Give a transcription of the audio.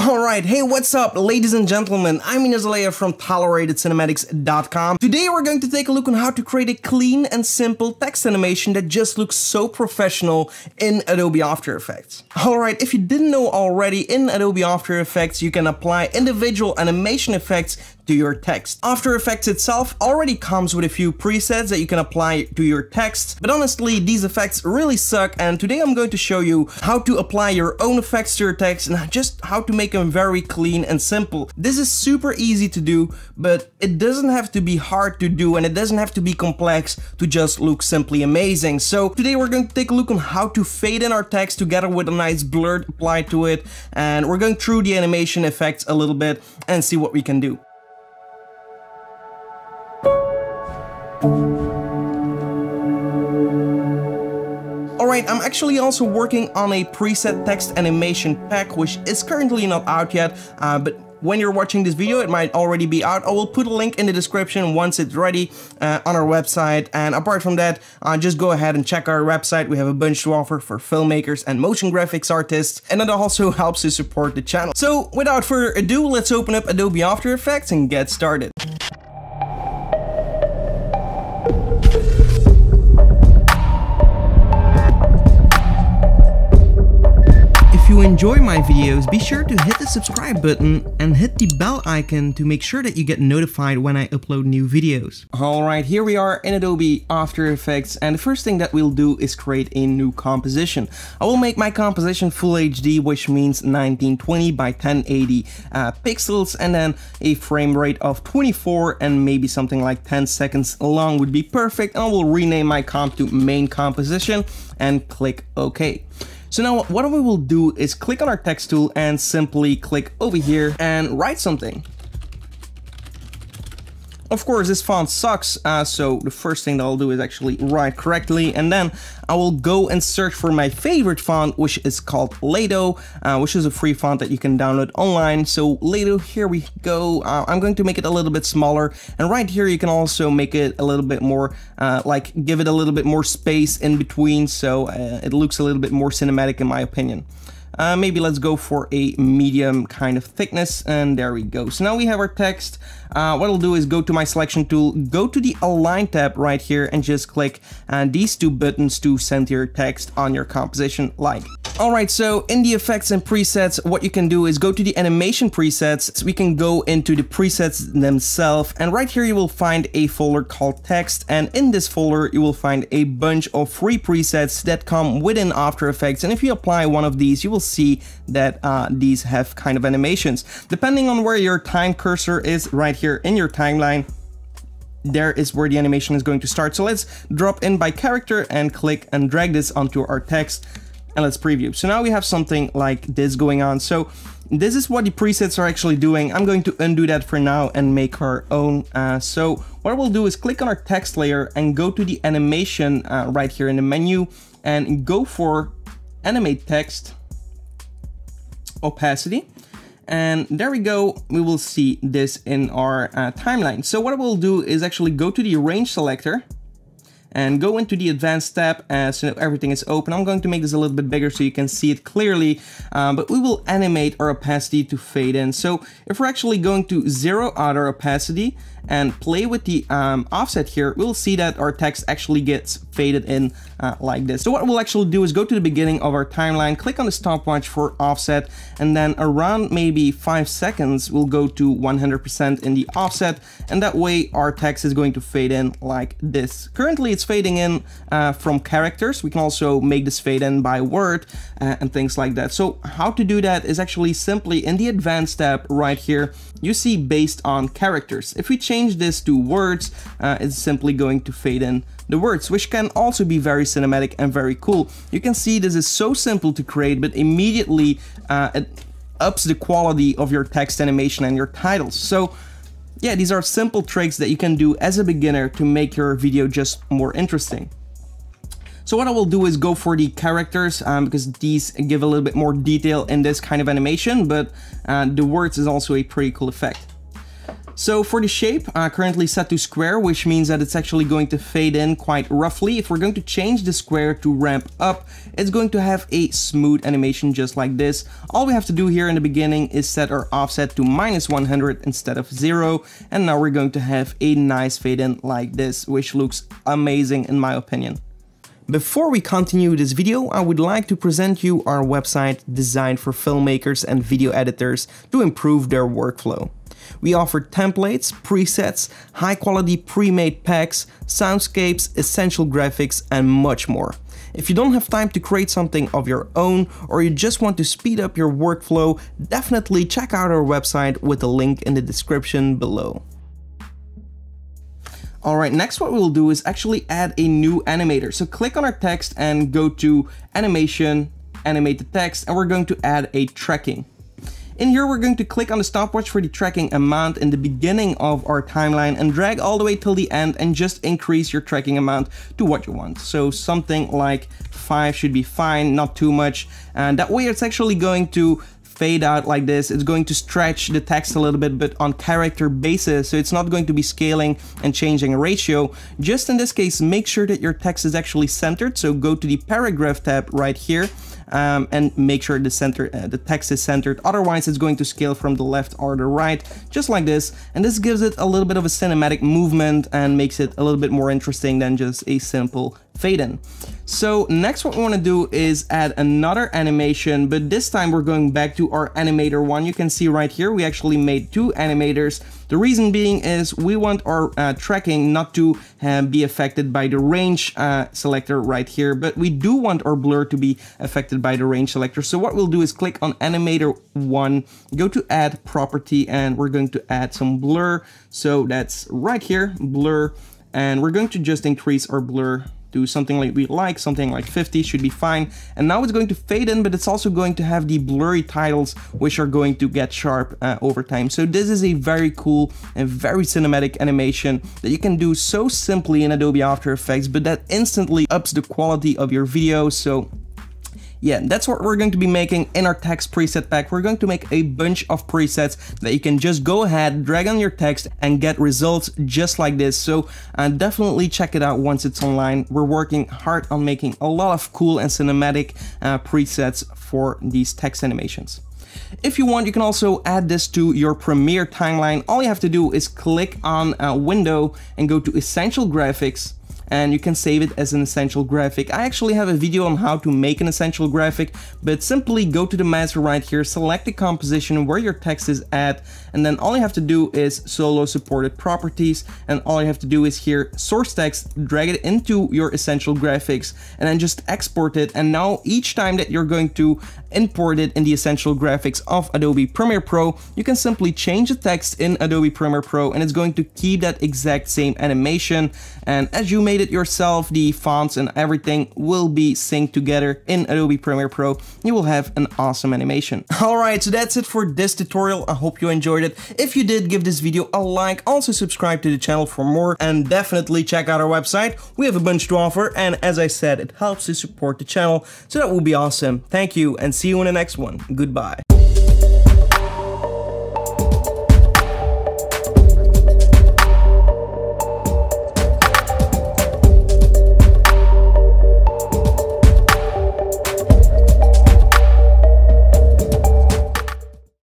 Alright, hey, what's up, ladies and gentlemen? I'm Aleya from ToleratedCinematics.com. Today we're going to take a look on how to create a clean and simple text animation that just looks so professional in Adobe After Effects. Alright, if you didn't know already, in Adobe After Effects you can apply individual animation effects to your text. After Effects itself already comes with a few presets that you can apply to your text, but honestly these effects really suck, and today I'm going to show you how to apply your own effects to your text and just how to make them very clean and simple. This is super easy to do, but it doesn't have to be hard to do, and it doesn't have to be complex to just look simply amazing. So today we're going to take a look on how to fade in our text together with a nice blur applied to it, and we're going through the animation effects a little bit and see what we can do. Alright, I'm actually also working on a preset text animation pack, which is currently not out yet, but when you're watching this video it might already be out. I will put a link in the description once it's ready on our website, and apart from that, just go ahead and check our website. We have a bunch to offer for filmmakers and motion graphics artists, and it also helps to support the channel. So without further ado, let's open up Adobe After Effects and get started. If you enjoy my videos, be sure to hit the subscribe button and hit the bell icon to make sure that you get notified when I upload new videos. Alright, here we are in Adobe After Effects, and the first thing that we'll do is create a new composition. I will make my composition Full HD, which means 1920 by 1080 pixels, and then a frame rate of 24 and maybe something like 10 seconds long would be perfect. I will rename my comp to Main Composition and click OK. So now what we will do is click on our text tool and simply click over here and write something. Of course, this font sucks, so the first thing that I'll do is actually write correctly, and then I will go and search for my favorite font, which is called Lato, which is a free font that you can download online. So Lato, here we go. I'm going to make it a little bit smaller, and right here you can also make it a little bit more, give it a little bit more space in between, so it looks a little bit more cinematic in my opinion. Maybe let's go for a medium kind of thickness, and there we go. So now we have our text. What I'll do is go to my selection tool, go to the Align tab right here, and just click these two buttons to center your text on your composition like. Alright, so in the effects and presets, what you can do is go to the animation presets. So we can go into the presets themselves, and right here you will find a folder called text, and in this folder you will find a bunch of free presets that come within After Effects, and if you apply one of these you will see that these have kind of animations. Depending on where your time cursor is right here in your timeline, there is where the animation is going to start. So let's drop in by character and click and drag this onto our text, and let's preview. So now we have something like this going on. So this is what the presets are actually doing. I'm going to undo that for now and make our own. So what we'll do is click on our text layer and go to the animation right here in the menu and go for animate text opacity, and there we go. We will see this in our timeline. So what I will do is actually go to the range selector and go into the advanced tab, so everything is open. I'm going to make this a little bit bigger so you can see it clearly, but we will animate our opacity to fade in. So if we're actually going to zero out our opacity and play with the offset here, we'll see that our text actually gets faded in like this. So what we'll actually do is go to the beginning of our timeline, click on the stopwatch for offset, and then around maybe 5 seconds we'll go to 100% in the offset, and that way our text is going to fade in like this. Currently it's fading in from characters. We can also make this fade in by word and things like that. So how to do that is actually simply in the advanced tab right here, you see based on characters. If we change this to words, it's simply going to fade in the words, which can also be very cinematic and very cool. You can see this is so simple to create, but immediately it ups the quality of your text animation and your titles. So yeah, these are simple tricks that you can do as a beginner to make your video just more interesting. So what I will do is go for the characters, because these give a little bit more detail in this kind of animation, but the words is also a pretty cool effect. So for the shape, currently set to square, which means that it's actually going to fade in quite roughly. If we're going to change the square to ramp up, it's going to have a smooth animation just like this. All we have to do here in the beginning is set our offset to -100 instead of 0. And now we're going to have a nice fade in like this, which looks amazing in my opinion. Before we continue this video, I would like to present you our website designed for filmmakers and video editors to improve their workflow. We offer templates, presets, high-quality pre-made packs, soundscapes, essential graphics, and much more. If you don't have time to create something of your own, or you just want to speed up your workflow, definitely check out our website with the link in the description below. Alright, next what we'll do is actually add a new animator. So click on our text and go to Animation, Animate the Text, and we're going to add a tracking. In here, we're going to click on the stopwatch for the tracking amount in the beginning of our timeline and drag all the way till the end and just increase your tracking amount to what you want. So something like 5 should be fine, not too much. And that way it's actually going to fade out like this. It's going to stretch the text a little bit, but on character basis, so it's not going to be scaling and changing a ratio. Just in this case, make sure that your text is actually centered. So go to the paragraph tab right here. And make sure the text is centered, otherwise it's going to scale from the left or the right, just like this, and this gives it a little bit of a cinematic movement and makes it a little bit more interesting than just a simple fade in. So next what we want to do is add another animation, but this time we're going back to our animator one. You can see right here we actually made 2 animators. The reason being is we want our tracking not to be affected by the range selector right here, but we do want our blur to be affected by the range selector. So what we'll do is click on animator 1, go to add property, and we're going to add some blur. So that's right here, blur, and we're going to just increase our blur to something like we like, something like 50 should be fine. And now it's going to fade in, but it's also going to have the blurry titles, which are going to get sharp over time. So this is a very cool and very cinematic animation that you can do so simply in Adobe After Effects, but that instantly ups the quality of your video. So yeah, that's what we're going to be making in our text preset pack. We're going to make a bunch of presets that you can just go ahead, drag on your text, and get results just like this. So definitely check it out once it's online. We're working hard on making a lot of cool and cinematic presets for these text animations. If you want, you can also add this to your Premiere timeline. All you have to do is click on Window and go to Essential Graphics, and you can save it as an essential graphic. I actually have a video on how to make an essential graphic, but simply go to the master right here, select the composition where your text is at, and then all you have to do is solo supported properties, and all you have to do is here source text, drag it into your essential graphics, and then just export it. And now each time that you're going to import it in the essential graphics of Adobe Premiere Pro, you can simply change the text in Adobe Premiere Pro and it's going to keep that exact same animation. And as you made it yourself, the fonts and everything will be synced together in Adobe Premiere Pro. You will have an awesome animation. Alright, so that's it for this tutorial. I hope you enjoyed it. If you did, give this video a like, also subscribe to the channel for more, and definitely check out our website. We have a bunch to offer, and as I said, it helps to support the channel, so that will be awesome. Thank you, and see you in the next one. Goodbye.